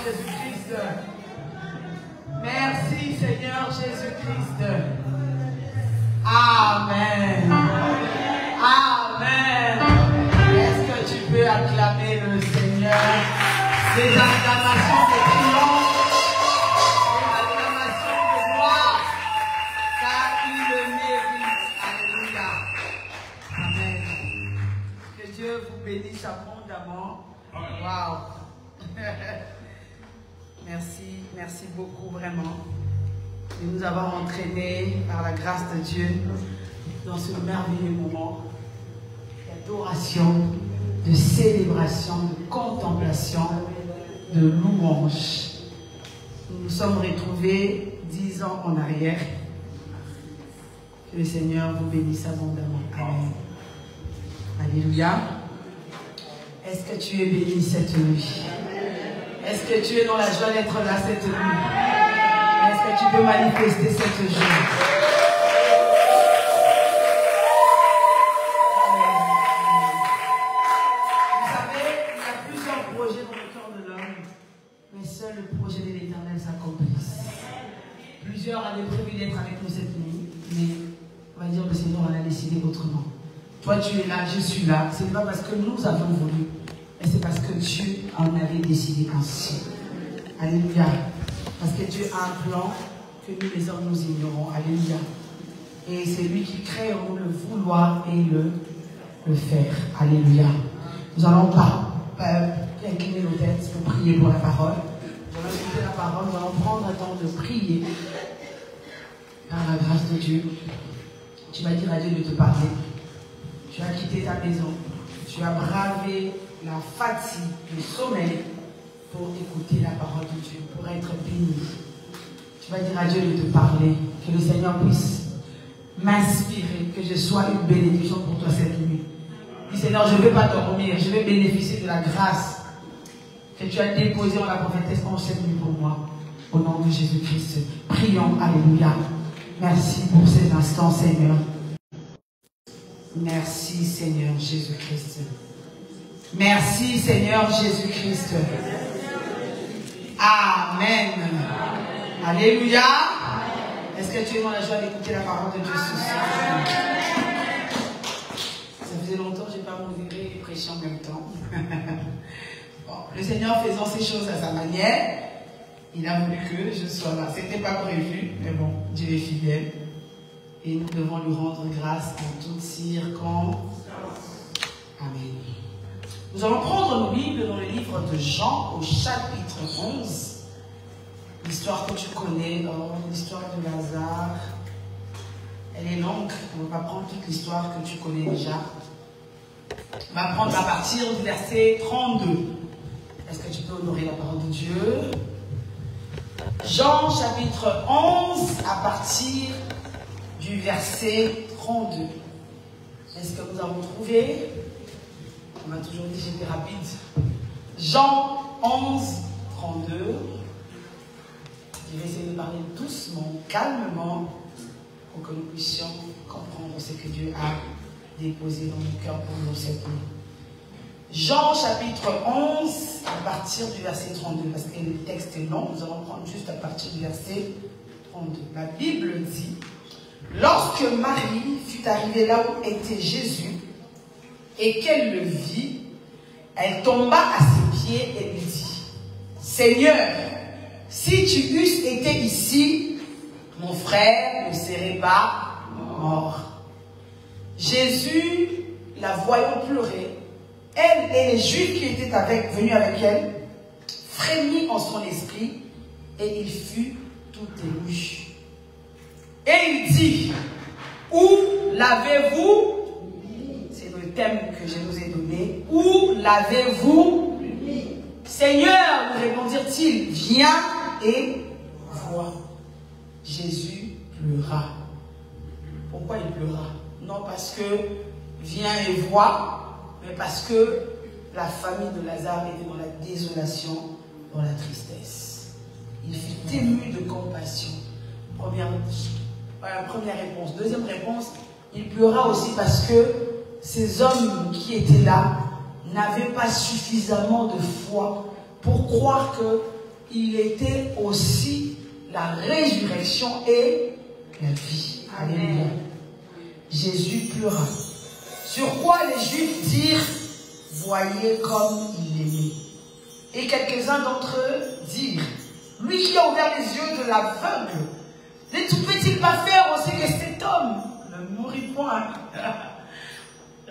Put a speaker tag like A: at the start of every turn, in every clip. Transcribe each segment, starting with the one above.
A: Jésus-Christ. Merci Seigneur Jésus-Christ. Amen. Amen. Est-ce que tu peux acclamer le Seigneur? Des acclamations de triomphe, des acclamations de gloire, car il le mérite. Alléluia. Amen. Que Dieu vous bénisse abondamment. Waouh. Merci beaucoup vraiment de nous avoir entraînés par la grâce de Dieu dans ce merveilleux moment d'adoration, de célébration, de contemplation, de louange. Nous nous sommes retrouvés 10 ans en arrière. Que le Seigneur vous bénisse abondamment. Amen. Alléluia. Est-ce que tu es béni cette nuit? Est-ce que tu es dans la joie d'être là cette nuit? Est-ce que tu peux manifester cette joie? Vous savez, il y a plusieurs projets dans le cœur de l'homme, mais seul le projet de l'Éternel s'accomplisse. Plusieurs avaient prévu d'être avec nous cette nuit, mais on va dire que le Seigneur en a décidé autrement. Toi, tu es là, je suis là. Ce n'est pas parce que nous avons voulu, mais c'est parce que Dieu en avait décidé ainsi. Alléluia. Parce que Dieu a un plan que nous les hommes nous ignorons. Alléluia. Et c'est lui qui crée en nous le vouloir et le faire. Alléluia. Nous allons pas incliner nos têtes pour prier pour la parole. Nous allons écouter la parole. Nous allons prendre un temps de prier par la grâce de Dieu. Tu vas dire à Dieu de te parler. Tu as quitté ta maison. Tu as bravé la fatigue, le sommeil pour écouter la parole de Dieu, pour être béni. Tu vas dire à Dieu de te parler, que le Seigneur puisse m'inspirer, que je sois une bénédiction pour toi cette nuit. Dis Seigneur, je ne vais pas dormir, je vais bénéficier de la grâce que tu as déposée en la prophétesse en cette nuit pour moi. Au nom de Jésus-Christ, prions, alléluia. Merci pour ces instants, Seigneur. Merci Seigneur Jésus-Christ. Merci Seigneur Jésus-Christ. Amen. Alléluia. Est-ce que tu es dans la joie d'écouter la parole de Dieu ce soir? Ça faisait longtemps que je n'ai pas modéré et prêché en même temps. Bon, le Seigneur faisant ces choses à sa manière, il a voulu que je sois là. Ce n'était pas prévu, mais bon, Dieu est fidèle. Et nous devons lui rendre grâce en toutes circonstances. Amen. Nous allons prendre nos Bibles dans le livre de Jean au chapitre 11. L'histoire que tu connais, l'histoire de Lazare. Elle est longue, on ne va pas prendre toute l'histoire que tu connais déjà. On va prendre à partir du verset 32. Est-ce que tu peux honorer la parole de Dieu? Jean chapitre 11 à partir du verset 32. Est-ce que nous avons trouvé? On m'a toujours dit que j'étais rapide. Jean 11, 32. Je vais essayer de parler doucement, calmement, pour que nous puissions comprendre ce que Dieu a déposé dans nos cœurs pour nous cette nuit. Jean chapitre 11, à partir du verset 32, parce que le texte est long, nous allons prendre juste à partir du verset 32. La Bible dit: lorsque Marie fut arrivée là où était Jésus, et qu'elle le vit, elle tomba à ses pieds et lui dit: Seigneur, si tu eusses été ici, mon frère ne serait pas mort. Jésus, la voyant pleurer, elle et les Juifs qui étaient venus avec elle, frémit en son esprit, et il fut tout ému. Et il dit: où l'avez-vous? C'est le thème que je vous ai donné. Où l'avez-vous? Seigneur, lui répondirent-ils, viens et vois. Jésus pleura. Pourquoi il pleura? Non parce que viens et vois, mais parce que la famille de Lazare était dans la désolation, dans la tristesse. Il fut ému de compassion. Première réponse. Deuxième réponse, il pleura aussi parce que ces hommes qui étaient là n'avaient pas suffisamment de foi pour croire que il était aussi la résurrection et la vie. Alléluia. Jésus pleura. Sur quoi les Juifs dirent, voyez comme il aimait. Et quelques-uns d'entre eux dirent, lui qui a ouvert les yeux de l'aveugle, ne peut-il pas faire aussi que cet homme ne mourit point?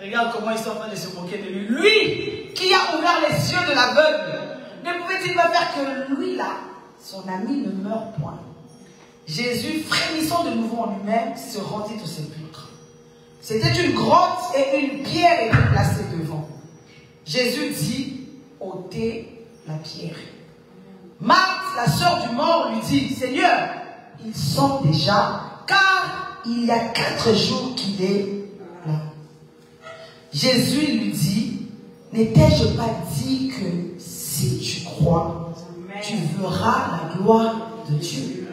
A: Regarde comment ils sont en train de se moquer de lui. Lui qui a ouvert les yeux de l'aveugle, ne pouvait-il pas faire que lui là, son ami, ne meure point? Jésus, frémissant de nouveau en lui-même, se rendit au sépulcre. C'était une grotte et une pierre était placée devant. Jésus dit, ôtez la pierre. Marthe, la sœur du mort, lui dit, Seigneur, ils sont déjà, car il y a 4 jours qu'il est là. Jésus lui dit, n'ai-je pas dit que si tu crois, tu verras la gloire de Dieu?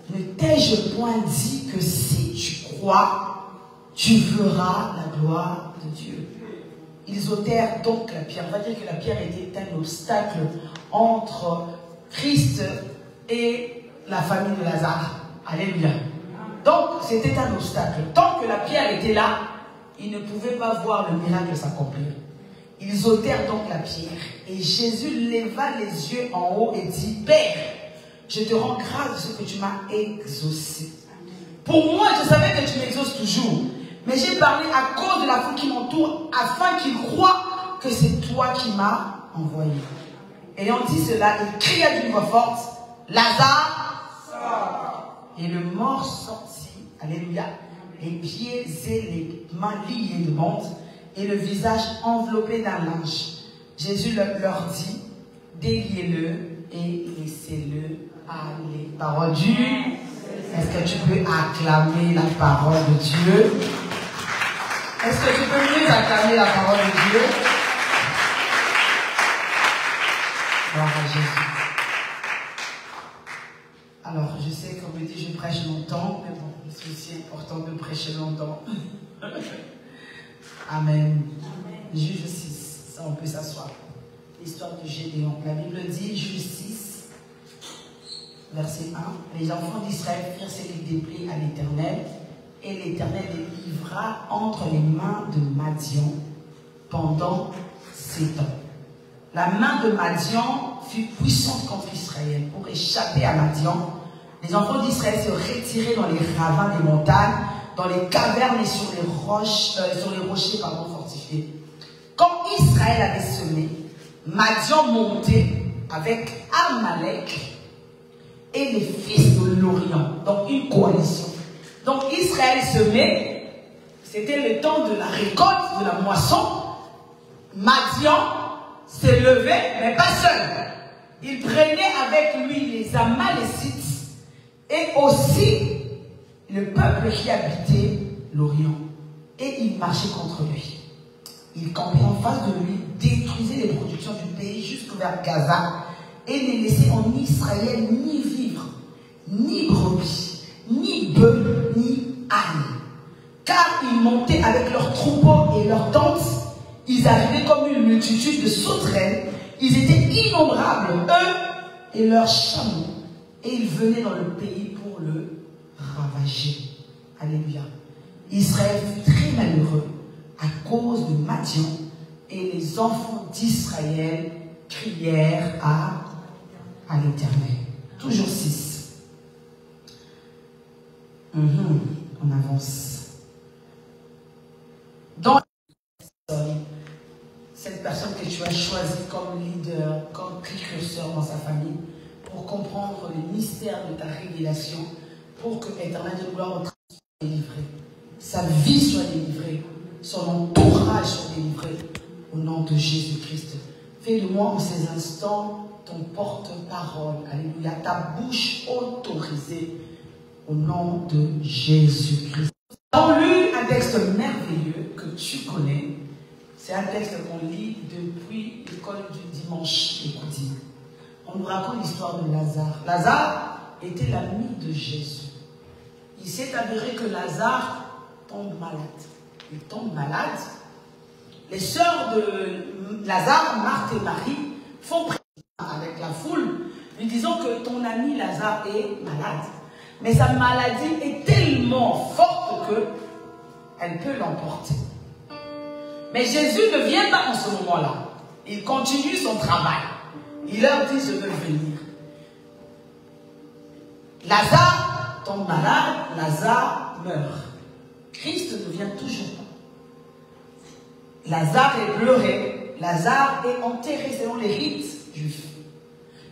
A: Ne t'ai-je point dit que si tu crois, tu verras la gloire de Dieu? Ils ôtèrent donc la pierre. On va dire que la pierre était un obstacle entre Christ et la famille de Lazare. Alléluia. Donc, c'était un obstacle. Tant que la pierre était là, ils ne pouvaient pas voir le miracle s'accomplir. Ils ôtèrent donc la pierre. Et Jésus leva les yeux en haut et dit, Père, je te rends grâce de ce que tu m'as exaucé. Pour moi, je savais que tu m'exauces toujours. Mais j'ai parlé à cause de la foule qui m'entoure, afin qu'ils croient que c'est toi qui m'as envoyé. Ayant dit cela, il cria d'une voix forte, Lazare, sors. Et le mort sortit, alléluia, les pieds et les mains liés de bande, et le visage enveloppé d'un linge. Jésus leur dit, déliez-le et laissez-le aller. Parole du... Est-ce que tu peux acclamer la parole de Dieu? Est-ce que tu peux mieux acclamer la parole de Dieu? Gloire à Jésus. Alors, je sais qu'on me dit je prêche longtemps, mais bon, c'est aussi important de prêcher longtemps. Amen. Juge 6, ça on peut s'asseoir. L'histoire de Gédéon. La Bible dit, Juge 6, verset 1, les enfants d'Israël firent ce qu'ils déplaient à l'Éternel, et l'Éternel les livra entre les mains de Madian pendant 7 ans. La main de Madian fut puissante contre Israël. Pour échapper à Madian, les enfants d'Israël se retiraient dans les ravins des montagnes, dans les cavernes et sur les rochers fortifiés. Quand Israël avait semé, Madian montait avec Amalek et les fils de l'Orient, donc une coalition. Donc Israël semait, c'était le temps de la récolte, de la moisson. Madian s'est levé, mais pas seul. Il prenait avec lui les Amalécites et aussi le peuple qui habitait l'Orient. Et il marchait contre lui. Il campait en face de lui, détruisait les productions du pays jusqu'au vers Gaza et ne laissait en Israël ni vivre, ni brebis, ni bœufs, ni ânes. Car ils montaient avec leurs troupeaux et leurs tentes. Ils arrivaient comme une multitude de sauterelles. Ils étaient innombrables, eux et leurs chameaux. Et ils venaient dans le pays pour le ravager. Alléluia. Israël fut très malheureux à cause de Madian. Et les enfants d'Israël crièrent à l'Éternel. Toujours 6. On avance. Dans cette personne que tu as choisie comme leader, comme précurseur dans sa famille, pour comprendre le mystère de ta révélation, pour que l'Éternel de gloire soit délivré, sa vie soit délivrée, son entourage soit délivré, au nom de Jésus-Christ. Fais de moi en ces instants ton porte-parole, alléluia, ta bouche autorisée, au nom de Jésus-Christ. Nous avons lu un texte merveilleux que tu connais. C'est un texte qu'on lit depuis l'école du dimanche écoutine. On nous raconte l'histoire de Lazare. Lazare était l'ami de Jésus. Il s'est avéré que Lazare tombe malade. Il tombe malade. Les sœurs de Lazare, Marthe et Marie, font prier avec la foule disons que ton ami Lazare est malade. Mais sa maladie est tellement forte qu'elle peut l'emporter. Mais Jésus ne vient pas en ce moment-là. Il continue son travail. Il leur dit, je veux venir. Lazare tombe malade, Lazare meurt. Christ ne vient toujours pas. Lazare est pleuré, Lazare est enterré selon les rites juifs.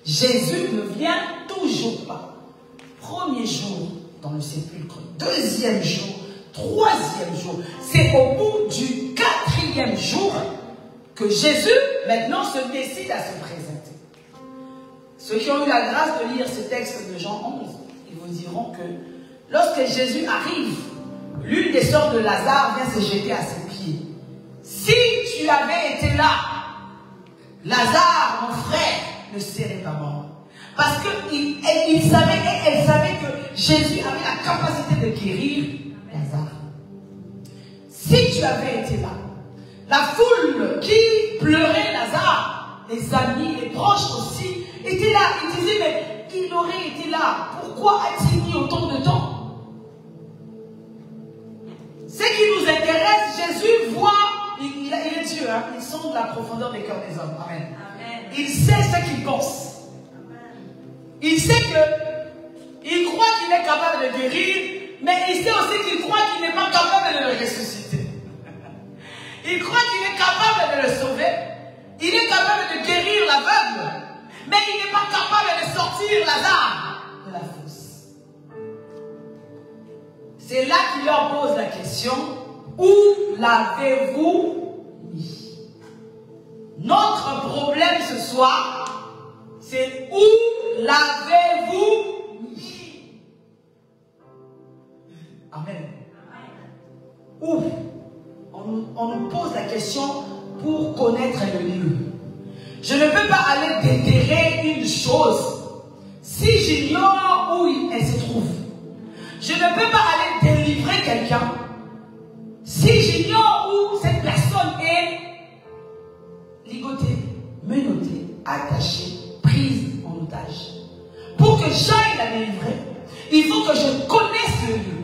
A: Jésus ne vient toujours pas. Premier jour dans le sépulcre, deuxième jour, troisième jour. C'est au bout du quatrième jour que Jésus maintenant se décide à se présenter. Ceux qui ont eu la grâce de lire ce texte de Jean 11, ils vous diront que lorsque Jésus arrive, l'une des sœurs de Lazare vient se jeter à ses pieds. Si tu avais été là, Lazare, mon frère, ne serait pas mort. Parce qu'elle savait que Jésus avait la capacité de guérir Lazare. Si tu avais été là, la foule qui pleurait Lazare, les amis, les proches aussi, étaient là. Ils disaient, mais il aurait été là. Pourquoi a-t-il mis autant de temps? Ce qui nous intéresse, Jésus voit, il est Dieu, hein, il sonde la profondeur des cœurs des hommes. Amen. Amen. Il sait ce qu'il pense. Il sait qu'il croit qu'il est capable de guérir, mais il sait aussi qu'il croit qu'il n'est pas capable de le ressusciter. Il croit qu'il est capable de le sauver. Il est capable de guérir l'aveugle, mais il n'est pas capable de sortir Lazare de la fosse. C'est là qu'il leur pose la question, où l'avez-vous mis? Notre problème ce soir, c'est où l'avez-vous mis? Amen. Où? On nous pose la question pour connaître le lieu. Je ne peux pas aller déterrer une chose si j'ignore où elle se trouve. Je ne peux pas aller délivrer quelqu'un si j'ignore où cette personne est ligotée, menottée, attachée, prise en otage. Pour que j'aille la délivrer, il faut que je connaisse le lieu.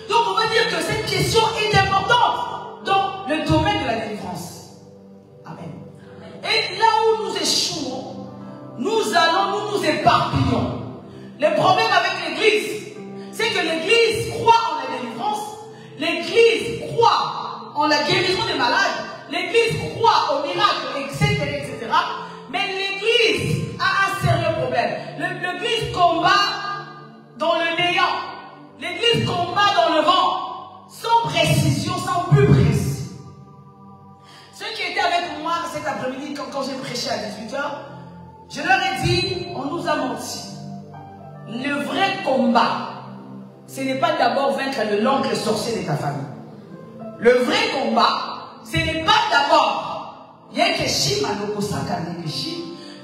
A: Donc on va dire que cette question est importante dans le domaine de la délivrance. Amen. Et là où nous échouons, nous éparpillons. Le problème avec l'Église, c'est que l'Église croit en la délivrance, l'Église croit en la guérison des malades, l'Église croit au miracle, etc., etc. Mais l'Église a un sérieux problème. L'Église combat dans le néant. L'Église combat dans le vent, sans précision, sans but précis. Ceux qui étaient avec moi cet après-midi, quand j'ai prêché à 18 h, je leur ai dit, on nous a menti. Le vrai combat, ce n'est pas d'abord vaincre l'oncle sorcier de ta famille. Le vrai combat, ce n'est pas d'abord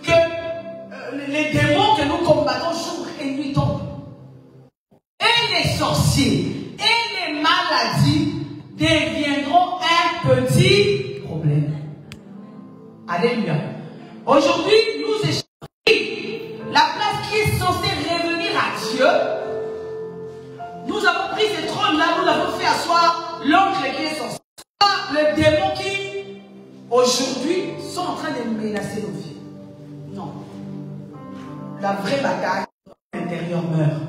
A: que les démons que nous combattons jour et nuit tombent. Et les sorciers et les maladies deviendront un petit problème. Alléluia. Aujourd'hui, nous échouons. La place qui est censée revenir à Dieu, nous avons pris ce trône-là, nous l'avons fait asseoir l'oncle qui est censé. Le démon qui, aujourd'hui, sont en train de menacer nos vies. Non. La vraie bataille intérieure meurt.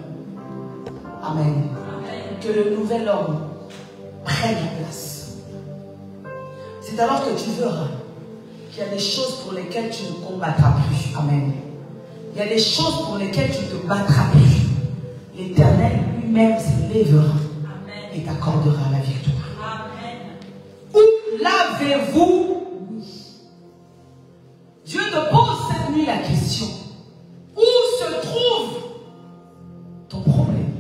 A: Amen. Amen. Que le nouvel homme prenne la place. C'est alors que tu verras qu'il y a des choses pour lesquelles tu ne combattras plus. Amen. Il y a des choses pour lesquelles tu ne te battras plus. L'Éternel lui-même se lèvera et t'accordera la victoire. Amen. Où l'avez-vous mis? Dieu te pose cette nuit la question. Où se trouve ton problème?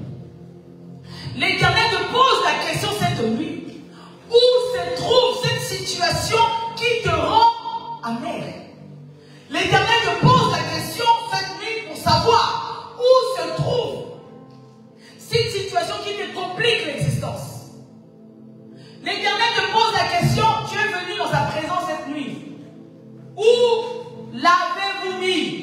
A: L'Éternel te pose la question cette nuit. Où se trouve cette situation qui te rend amer? L'Éternel te pose la question cette nuit pour savoir où se trouve cette situation qui te complique l'existence. L'Éternel te pose la question, tu es venu dans sa présence cette nuit. Où l'avez-vous mis?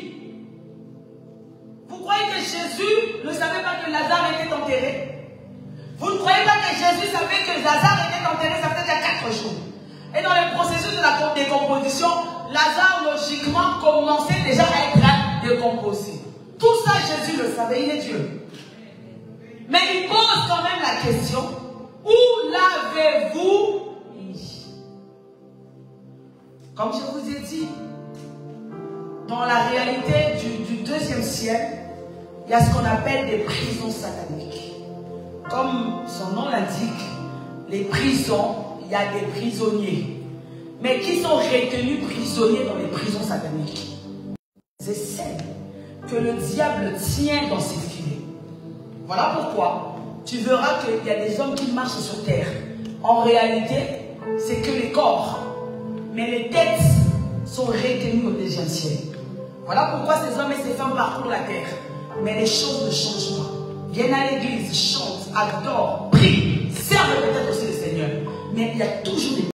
A: processus de la décomposition, Lazare, logiquement, commençait déjà à être décomposé. Tout ça, Jésus le savait, il est Dieu. Mais il pose quand même la question, où l'avez-vous mis? Comme je vous ai dit, dans la réalité du deuxième ciel, il y a ce qu'on appelle des prisons sataniques. Comme son nom l'indique, les prisons, il y a des prisonniers. Mais qui sont retenus prisonniers dans les prisons sataniques? C'est celles que le diable tient dans ses filets. Voilà pourquoi tu verras qu'il y a des hommes qui marchent sur terre. En réalité, c'est que les corps. Mais les têtes sont retenues au deuxième ciel. Voilà pourquoi ces hommes et ces femmes parcourent la terre. Mais les choses ne changent pas. Viennent à l'église, chantent, adorent, prient, servent peut-être aussi le Seigneur. Mais il y a toujours des